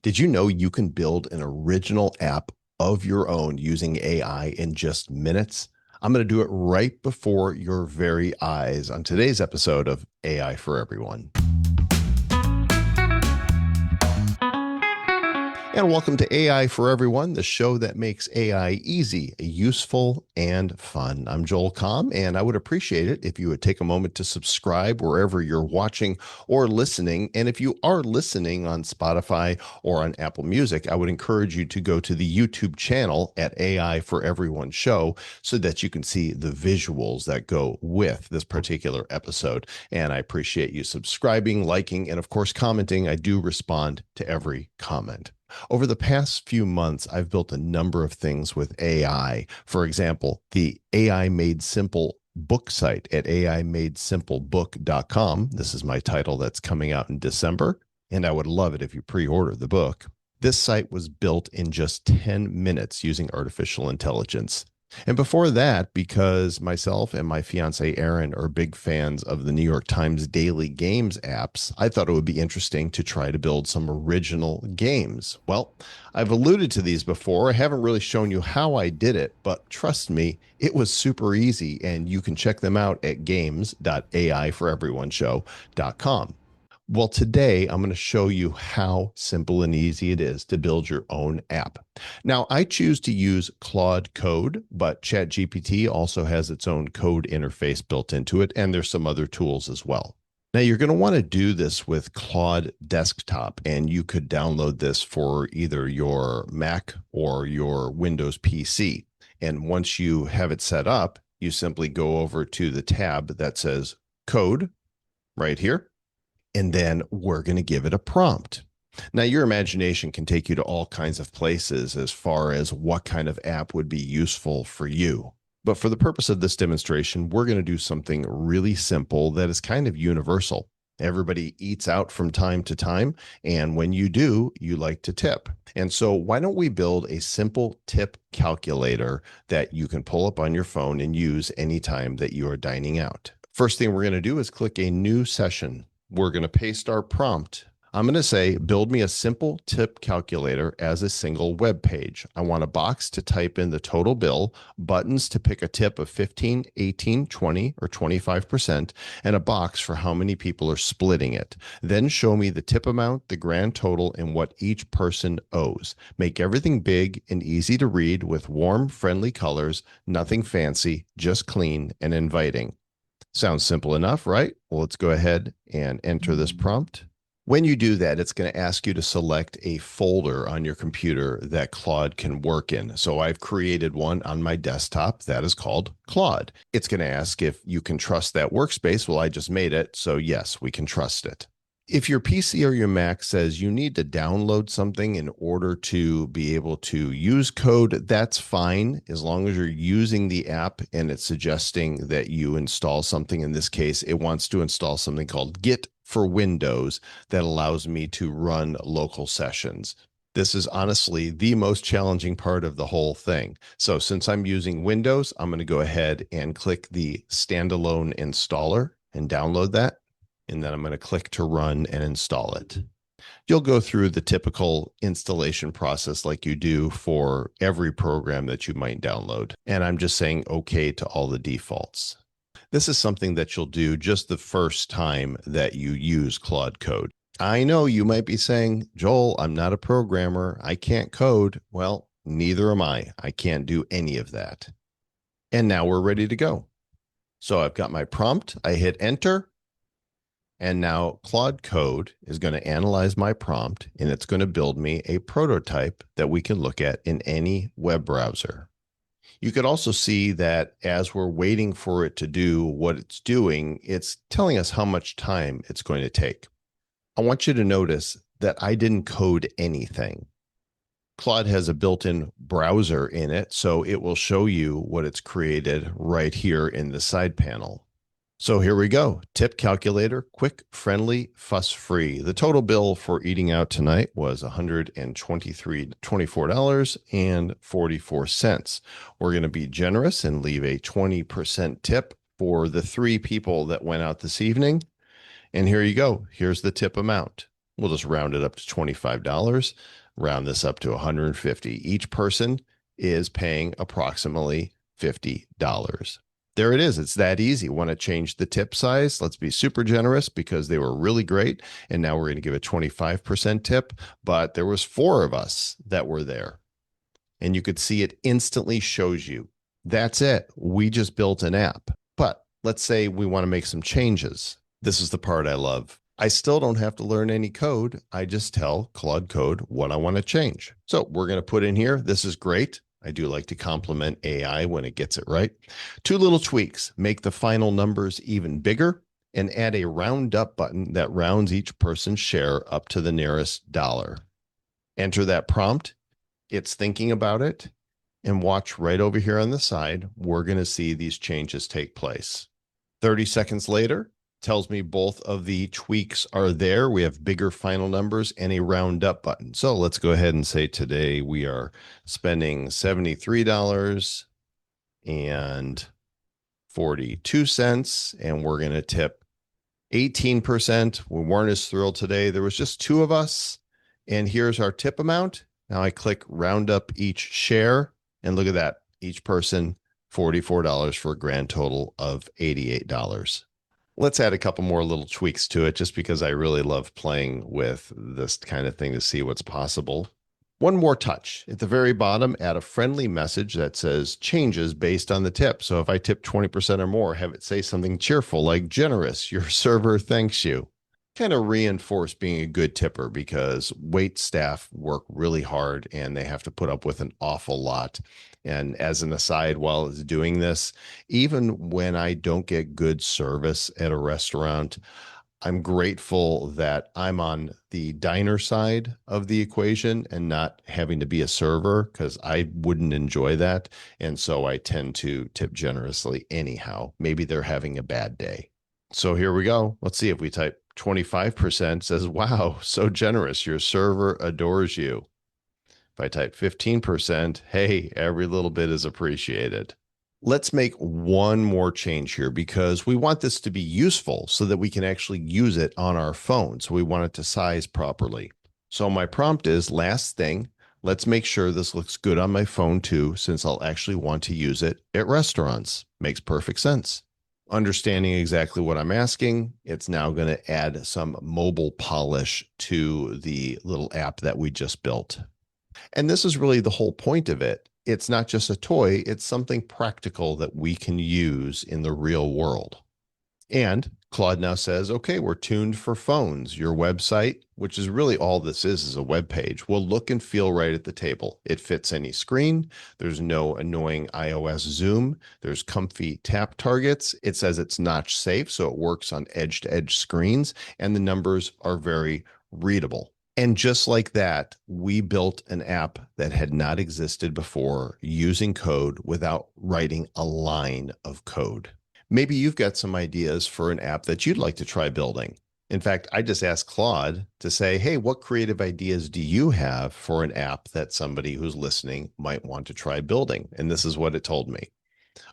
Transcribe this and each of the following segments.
Did you know you can build an original app of your own using AI in just minutes? I'm going to do it right before your very eyes on today's episode of AI for Everyone. And welcome to AI for Everyone, the show that makes AI easy, useful, and fun. I'm Joel Comm, and I would appreciate it if you would take a moment to subscribe wherever you're watching or listening. And if you are listening on Spotify or on Apple Music, I would encourage you to go to the YouTube channel at AI for Everyone Show so that you can see the visuals that go with this particular episode. And I appreciate you subscribing, liking, and of course, commenting. I do respond to every comment. Over the past few months, I've built a number of things with AI. For example, the AI Made Simple book site at aimadesimplebook.com. This is my title that's coming out in December, and I would love it if you pre-order the book. This site was built in just 10 minutes using artificial intelligence. And before that, because myself and my fiance Erin are big fans of the New York Times daily games apps, I thought it would be interesting to try to build some original games. Well, I've alluded to these before. I haven't really shown you how I did it, but trust me, it was super easy, and you can check them out at games.aiforeveryone.show.com. Well, today I'm going to show you how simple and easy it is to build your own app. Now, I choose to use Claude Code, but ChatGPT also has its own code interface built into it, and there's some other tools as well. Now, you're going to want to do this with Claude Desktop, and you could download this for either your Mac or your Windows PC. And once you have it set up, you simply go over to the tab that says Code right here. And then we're going to give it a prompt. Now, your imagination can take you to all kinds of places as far as what kind of app would be useful for you. But for the purpose of this demonstration, we're going to do something really simple that is kind of universal. Everybody eats out from time to time, and when you do, you like to tip. And so why don't we build a simple tip calculator that you can pull up on your phone and use anytime that you are dining out? First thing we're going to do is click a new session. We're going to paste our prompt. I'm going to say, build me a simple tip calculator as a single web page. I want a box to type in the total bill, buttons to pick a tip of 15, 18, 20, or 25%, and a box for how many people are splitting it. Then show me the tip amount, the grand total, and what each person owes. Make everything big and easy to read with warm, friendly colors, nothing fancy, just clean and inviting. Sounds simple enough, right? Well, let's go ahead and enter this prompt. When you do that, it's going to ask you to select a folder on your computer that Claude can work in. So I've created one on my desktop that is called Claude. It's going to ask if you can trust that workspace. Well, I just made it, so yes, we can trust it. If your PC or your Mac says you need to download something in order to be able to use code, that's fine, as long as you're using the app and it's suggesting that you install something. In this case, it wants to install something called Git for Windows that allows me to run local sessions. This is honestly the most challenging part of the whole thing. So since I'm using Windows, I'm going to go ahead and click the standalone installer and download that. And then I'm going to click to run and install it. You'll go through the typical installation process like you do for every program that you might download. And I'm just saying okay to all the defaults. This is something that you'll do just the first time that you use Claude Code. I know you might be saying, Joel, I'm not a programmer. I can't code. Well, neither am I. I can't do any of that. And now we're ready to go. So I've got my prompt. I hit enter. And now Claude Code is going to analyze my prompt, and it's going to build me a prototype that we can look at in any web browser. You could also see that as we're waiting for it to do what it's doing, it's telling us how much time it's going to take. I want you to notice that I didn't code anything. Claude has a built-in browser in it, so it will show you what it's created right here in the side panel. So here we go. Tip calculator, quick, friendly, fuss-free. The total bill for eating out tonight was $124.44. We're going to be generous and leave a 20% tip for the 3 people that went out this evening. And here you go. Here's the tip amount. We'll just round it up to $25, round this up to 150. Each person is paying approximately $50. There it is. It's that easy. Want to change the tip size? Let's be super generous because they were really great. And now we're going to give a 25% tip. But there was 4 of us that were there. And you could see it instantly shows you. That's it. We just built an app. But let's say we want to make some changes. This is the part I love. I still don't have to learn any code. I just tell Claude Code what I want to change. So we're going to put in here, this is great. I do like to compliment AI when it gets it right. 2 little tweaks: make the final numbers even bigger and add a round up button that rounds each person's share up to the nearest dollar. Enter that prompt. It's thinking about it, and watch right over here on the side. We're going to see these changes take place. 30 seconds later, tells me both of the tweaks are there. We have bigger final numbers and a round up button. So let's go ahead and say today we are spending $73.42, and we're going to tip 18%. We weren't as thrilled today. There was just 2 of us, and here's our tip amount. Now I click round up each share, and look at that. Each person, $44 for a grand total of $88. Let's add a couple more little tweaks to it just because I really love playing with this kind of thing to see what's possible. One more touch. At the very bottom, add a friendly message that says changes based on the tip. So if I tip 20% or more, have it say something cheerful like generous, your server thanks you. Kind of reinforce being a good tipper because wait staff work really hard and they have to put up with an awful lot. And as an aside, while it's doing this, even when I don't get good service at a restaurant, I'm grateful that I'm on the diner side of the equation and not having to be a server because I wouldn't enjoy that. And so I tend to tip generously anyhow. Maybe they're having a bad day. So here we go. Let's see if we type 25%, says, wow, so generous. Your server adores you. If I type 15%, hey, every little bit is appreciated. Let's make one more change here because we want this to be useful so that we can actually use it on our phone. So we want it to size properly. So my prompt is, last thing, let's make sure this looks good on my phone too, since I'll actually want to use it at restaurants. Makes perfect sense. Understanding exactly what I'm asking, it's now going to add some mobile polish to the little app that we just built. And this is really the whole point of it. It's not just a toy, it's something practical that we can use in the real world. And Claude now says, okay, we're tuned for phones. Your website, which is really all this is a web page, will look and feel right at the table. It fits any screen. There's no annoying iOS zoom. There's comfy tap targets. It says it's notch safe, so it works on edge-to-edge screens, and the numbers are very readable. And just like that, we built an app that had not existed before using code without writing a line of code. Maybe you've got some ideas for an app that you'd like to try building. In fact, I just asked Claude to say, hey, what creative ideas do you have for an app that somebody who's listening might want to try building? And this is what it told me.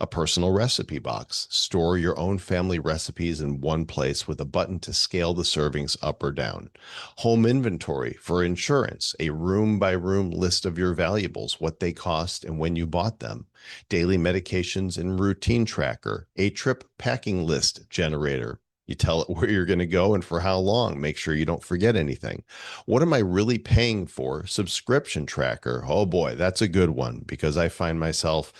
A personal recipe box. Store your own family recipes in one place with a button to scale the servings up or down. Home inventory for insurance. A room-by-room list of your valuables, what they cost and when you bought them. Daily medications and routine tracker. A trip packing list generator. You tell it where you're going to go and for how long. Make sure you don't forget anything. What am I really paying for? Subscription tracker. Oh boy, that's a good one because I find myself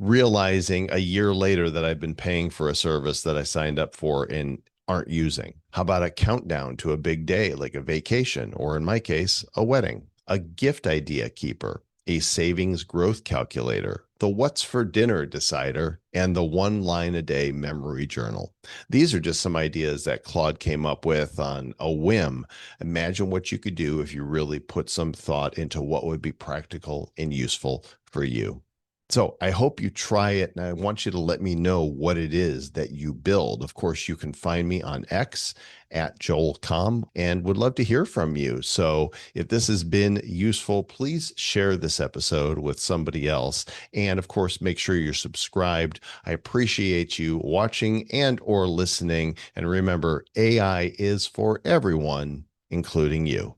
realizing a year later that I've been paying for a service that I signed up for and aren't using. How about a countdown to a big day like a vacation, or in my case, a wedding? A gift idea keeper, a savings growth calculator, the what's for dinner decider, and the 1 line a day memory journal. These are just some ideas that Claude came up with on a whim. Imagine what you could do if you really put some thought into what would be practical and useful for you. So I hope you try it, and I want you to let me know what it is that you build. Of course, you can find me on X at Comm and would love to hear from you. So if this has been useful, please share this episode with somebody else. And of course, make sure you're subscribed. I appreciate you watching and or listening. And remember, AI is for everyone, including you.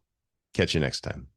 Catch you next time.